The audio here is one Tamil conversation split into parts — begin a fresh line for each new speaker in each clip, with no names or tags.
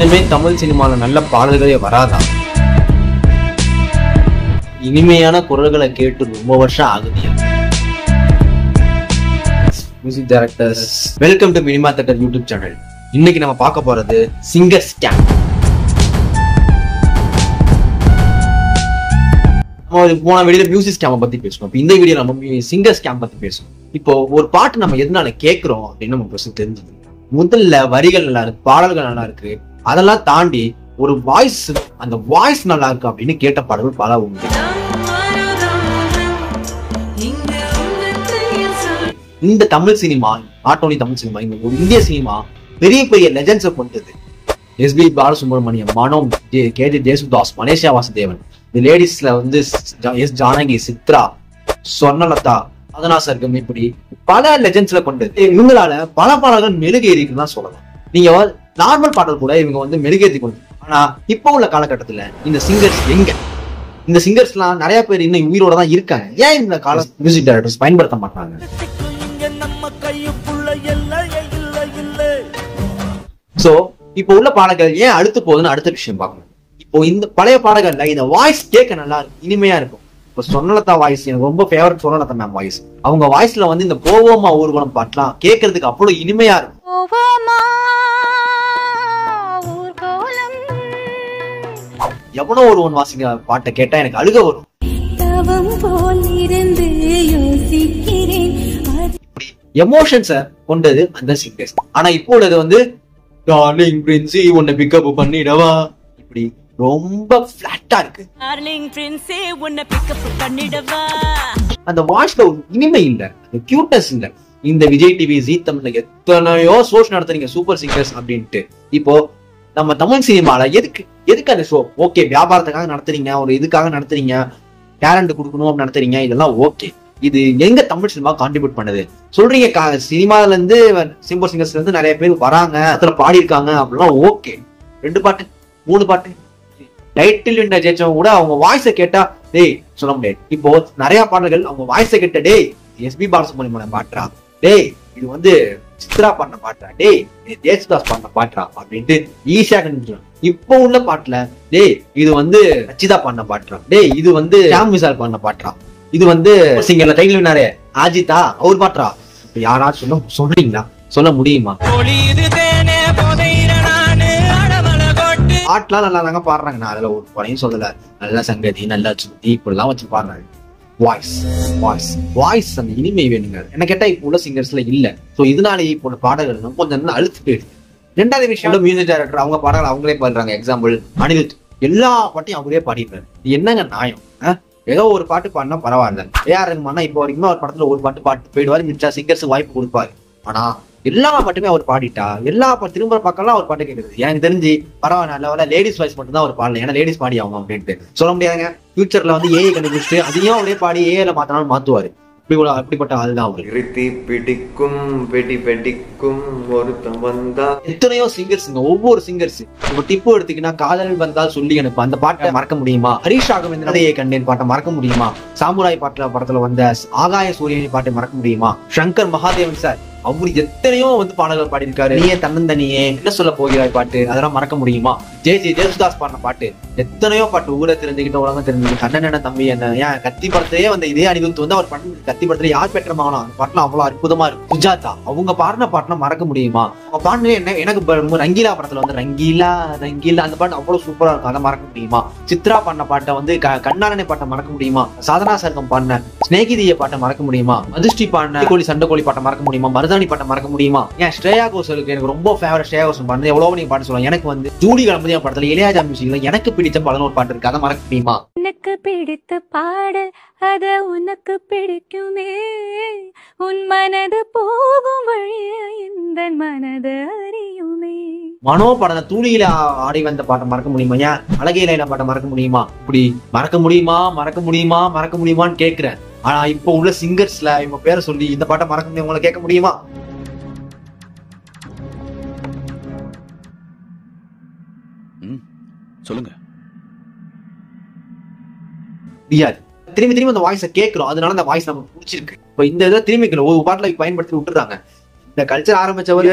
இன்னுமே தமிழ் சினிமால நல்ல பாடல்களே வராதா? இனிமையான குரல்களை கேட்டு ரொம்ப வருஷம் ஆகுது. Music directors, welcome to minima theatre YouTube channel. இன்னைக்கு நம்ம பார்க்க போறது சிங்கர் ஸ்கேம். போன வீடியோல மியூசிக் ஸ்கேம் பத்தி பேசணும். இந்த வீடியோ நம்ம சிங்கர் ஸ்கேம் பத்தி பேசணும். இப்போ ஒரு பாட்டு நம்ம எதனால கேட்கிறோம் அப்படின்னு நம்ம ஃபர்ஸ்ட் தெரிஞ்சுக்கணும். முதல்ல வரிகள் நல்லா இருக்கு, பாடல்கள் நல்லா இருக்கு, அதெல்லாம் தாண்டி ஒரு வாய்ஸ், அந்த வாய்ஸ் நல்லா இருக்கு அப்படின்னு கேட்ட பாடல்கள் பல உண்டு. இந்த Tamil cinema, not only Tamil cinema, இந்த ஒரு இந்திய சினிமா பெரிய பெரிய லெஜெண்ட்ஸை கொண்டது. SP Balasubrahmanyam, Mano, KJ Yesudas, Malaysia Vasudevan. இந்த லேடிஸ்ல வந்து எஸ் ஜானகி, சித்ரா, சொர்ணலதா, சாதனா சர்கம், இப்படி பல லெஜெண்ட்ஸ்ல கொண்டது. இவங்களால பல பாடல்கள் மெருகேறிக்குன்னு தான் சொல்லலாம். நீங்க நார்மல் பாடல் கூட இவங்க வந்து மெருகேற்றி கொண்டு. ஆனா இப்ப உள்ள காலகட்டத்துல இந்த சிங்கர்ஸ் எங்க? இந்த சிங்கர்ஸ் எல்லாம் நிறைய பேர் இன்னும் உயிரோட தான் இருக்காங்க. ஏன் இந்த கால மியூசிக் டைரக்டர்ஸ் பயன்படுத்த மாட்டாங்க? சோ இப்போ உள்ள பாடல்கள் ஏன் அடுத்து போகுதுன்னு அடுத்த விஷயம் பார்க்கணும். இப்போ இந்த பழைய பாடல்கள்ல இந்த வாய்ஸ் கேட்க நல்லா இருக்கும், இனிமையா இருக்கும். இப்போ சொர்ணலதா வாய்ஸ் எனக்கு ரொம்ப ஃபேவரட். சொர்ணலதா மேம் வாய்ஸ், அவங்க வாய்ஸ்ல வந்து இந்த போவோமா ஊர்வலம் பாட்டெல்லாம் கேட்கறதுக்கு அவ்வளவு இனிமையா இருக்கும். எவனோ ஒருவன் வாசிங்க பாட்டை கேட்டா எனக்கு அழுக வரும். எமோஷன்ஸ கொண்டது அந்த சிங்கர்ஸ். ஆனா இப்போ உள்ளது வந்து டார்லிங் பிரின்சி உன்னை பிக்கப் பண்ணிடவா, இப்படி ரொம்ப பிளாட்டா இருக்கு. டார்லிங் பிரின்சி உன்னை பிக்கப் பண்ணிடவா. அந்த வாய்ஸ்ல இனிமை இல்ல, அந்த கியூட்னஸ் இல்ல. இந்த விஜய் டிவி, ஜீ தமிழ்ல எத்தனையோ ஷோஸ் நடத்துறீங்க சூப்பர் சிங்கர்ஸ் அப்படின்ட்டு. இப்போ நம்ம தமிழ் சினிமால எதுக்கு அந்த ஷோ? ஓகே, வியாபாரத்துக்காக நடத்துறீங்க, ஒரு இதுக்காக நடத்துறீங்க, டேலண்ட் கொடுக்கணும் நடத்துறீங்க, இதெல்லாம் ஓகே. இது எங்க தமிழ் சினிமா கான்ட்ரிபியூட் பண்ணுது சொல்றீங்க? சினிமால இருந்து சூப்பர் சிங்கர்ஸ்ல இருந்து நிறைய பேர் வராங்க, அதுல பாடி இருக்காங்க அப்படிலாம் ஓகே. 2 பாட்டு 3 பாட்டு டைட்டில் வின்னர் ஜெயிச்சவங்க கூட அவங்க வாய்ஸை கேட்டா டேய் சொல்ல முடியாது. இப்போ நிறைய பாடல்கள் அவங்க வாய்ஸை கேட்ட டேய் எஸ்பி பாலசுப்ரமணியம் பாட்டுறா, டேய் இது வந்து சித்ரா பண்ண பாட்டுறா, டேய் ஜேசுதாஸ் பண்ண பாட்டுறா அப்படின்ட்டு ஈஸியா கண்டுபிடிச்சிடும். இப்போ உள்ள பாட்டுல டேய் இது வந்து ரச்சிதா பண்ண பாட்டுறா, டேய் இது வந்து ஷாம் விசால் பண்ண பாட்டுறா, இது வந்து சிங்கர்ல டைட்டில் வின்னாரே அஜித்தா அவர் பாட்டுறா. இப்ப யாராச்சும் சொல்றீங்களா? சொல்ல முடியுமா? பாட்டுலாம் நல்லா தாங்க பாடுறாங்க, நான் அதுல ஒரு பழையும் சொல்லல. நல்ல சங்கதி, நல்ல சுத்தி, இப்படிலாம் வச்சு பாடுறாங்க. வாய்ஸ் அந்த இனிமை வேணுங்க. என்ன கேட்டா இப்போ உள்ள சிங்கர்ஸ்ல இல்ல. சோ இதனாலேயே இப்போ உள்ள பாடல்கள் கொஞ்சம் அழுத்து போயிடுது. 2வது விஷயம், மியூசிக் டைரக்டர் அவங்க பாடல்கள் அவங்களே பாடுறாங்க. எக்ஸாம்பிள் அனிருத், எல்லா பாட்டையும் அவங்களே பாடிடுறாரு. என்னங்க நியாயம்? ஏதோ ஒரு பாட்டு பாடினா பரவாயில்ல. ஏஆர் ரஹ்மான் இப்போ வரைக்குமே ஒரு படத்துல ஒரு பாட்டு போயிடுவாரு, மிச்சா சிங்கர்ஸ் வாய்ப்பு கொடுப்பாரு. ஆனா எல்லா பாட்டுமே அவர் பாடிட்டா எல்லா பாட்டு திரும்ப பார்க்கலாம் அவர் பாட்டு கேட்குறது. எனக்கு தெரிஞ்சு பரவாயில்ல, லேடிஸ் வாய்ஸ் மட்டும் தான் அவர் பாடல, ஏன்னா லேடிஸ் பாடி ஆகும் அப்படின்ட்டு சொல்ல முடியாதுங்க. ஃபியூச்சர்ல வந்து ஏஐ கண்டுபிடிச்சிட்டு அதையும் அவரே பாடி ஏஐல மாத்தினாலும் மாத்துவாரு. அப்படிப்பட்ட ஆள் தான் அவரு. எத்தனையோ சிங்கர்ஸ், ஒவ்வொரு சிங்கர்ஸ். இப்போ டிப்பு எடுத்தீங்கன்னா காதல் வந்தால் சொல்லி எனக்கு அந்த பாட்டை மறக்க முடியுமா? ஹரிஷ் ராகவேந்திரன் கண்டேன் பாட்டை மறக்க முடியுமா? சாமுராய் படத்துல வந்த ஆகாய சூரியனை பாட்டை மறக்க முடியுமா? சங்கர் மகாதேவன் சார் அவரு எத்தனையோ வந்து பாடல்கள் பாடியிருக்காரு. நீயே தன்னந்தனியே, என்ன சொல்ல போகிறாய் பாட்டு, அதெல்லாம் மறக்க முடியுமா? ஜேசுதாஸ் பாடின பாட்டு எத்தனையோ பாட்டு. ஊரை தெரிஞ்சுக்கிட்ட உலகம் தெரிஞ்சுக்கிட்ட, கண்ணன் என்ன தம்பி என்ன, ஏன் கத்தி படத்திலேயே வந்து இதே அனிருத் வந்து அவர் பண்ண கத்தி படத்துல யார் பெற்ற மகனா அந்த பாட்டுலாம் அவ்வளவு அற்புதமா இருக்கும். சுஜாதா அவங்க பாடின பாட்டுலாம் மறக்க முடியுமா? அவங்க பாடினே என்ன எனக்கு ரங்கீலா படத்துல வந்து ரங்கீலா அந்த பாட்டு அவ்வளவு சூப்பரா இருக்கும், அதை மறக்க முடியுமா? சித்ரா பாடின பாட்டை வந்து கண்ணாரனை பாட்டை மறக்க முடியுமா? சாதனா சர்கம் பாடின ஸ்நேகிதிய பாட்டை மறக்க முடியுமா? மதுஸ்ரீ பாடின கோழி சண்டை கோழி பாட்டை மறக்க முடியுமா? மருதாணி பாட்டை மறக்க முடியுமா? ஏன் ஸ்ரேயா கோஷலுக்கு எனக்கு ரொம்ப ஃபேவரட். ஸ்ரேயா கோஷல் பாடுறது எவ்வளவு நீங்க பாட்டு சொல்லலாம். எனக்கு வந்து ஜூடி கணபதி படத்துல இளையராஜா மியூசிக்ல எனக்கு பிடிச்ச 11 பாட்டு இருக்கு, அதை மறக்க முடியுமா?
எனக்கு பிடித்த பாடல் அத உனக்கு பிடிக்குமே, உன் மனது போகும் வழிய இந்த மனது அறியுமே.
மனோ படம் தூளியில ஆடி வந்த பாட்டை மறக்க முடியுமா? ஏன் அழகையில பாட்டை மறக்க முடியுமா? இப்படி மறக்க முடியுமான்னு கேட்கிறேன். ஆனா இப்போ உள்ள சிங்கர்ஸ்ல இவங்க பேரை சொல்லி இந்த பாட்டை மறக்க முடியும் உங்களை கேட்க முடியுமா?
சொல்லுங்க.
திரும்பி அந்த வாய்ஸை கேட்கிறோம், அதனால அந்த வாய்ஸ் நமக்கு பிடிச்சிருக்கு. இப்ப இந்த இதை திரும்பி ஒரு பாட்டுல பயன்படுத்தி விட்டுறாங்க. இந்த கல்ச்சர் ஆரம்பிச்சவர்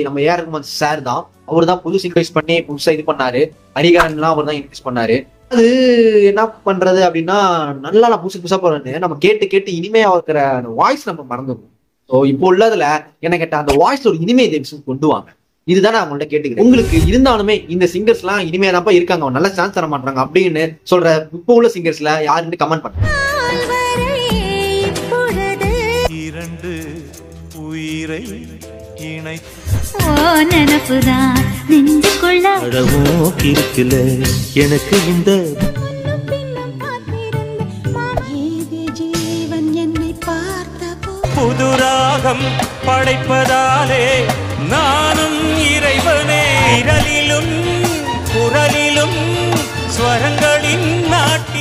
நம்ம ஏஆர் ரஹ்மான் சார் தான். அவர் தான் புது சிங்கர்ஸ் பண்ணி புதுசா இது பண்ணாரு. ஹரிகரன்லாம் அவர் தான் இன்ட்ரெஸ்ட் பண்ணாரு. அது என்ன பண்றது அப்படின்னா நல்லா புதுசா போறேன்னு நம்ம கேட்டு கேட்டு இனிமையா இருக்கிற அந்த வாய்ஸ் நம்ம மறந்துடும். ஸோ இப்போ உள்ளதுல என்ன கேட்டா அந்த வாய்ஸ்ல ஒரு இனிமை கொண்டு வாங்க. இதுதான் நான் அவங்கள்ட்ட கேட்டுக்கிறேன். உங்களுக்கு இருந்தாலுமே இந்த சிங்கர்ஸ் எல்லாம் இனிமையா தான் இருக்காங்க, நல்ல சான்ஸ் தர மாட்டாங்க அப்படின்னு சொல்ற இப்போ உள்ள சிங்கர்ஸ்ல யாருன்னு கமெண்ட் பண்ணுங்க.
இரண்டு உயிரை
நினப்புதான் நெஞ்சுக்குள்ள
இருக்குல்ல எனக்கு இந்த
ஜீவன் என்னை பார்த்த
புது ராகம் படைப்பதாலே நானும் இறைவனே. இரலிலும் குரலிலும் ஸ்வரங்களின் நாட்டு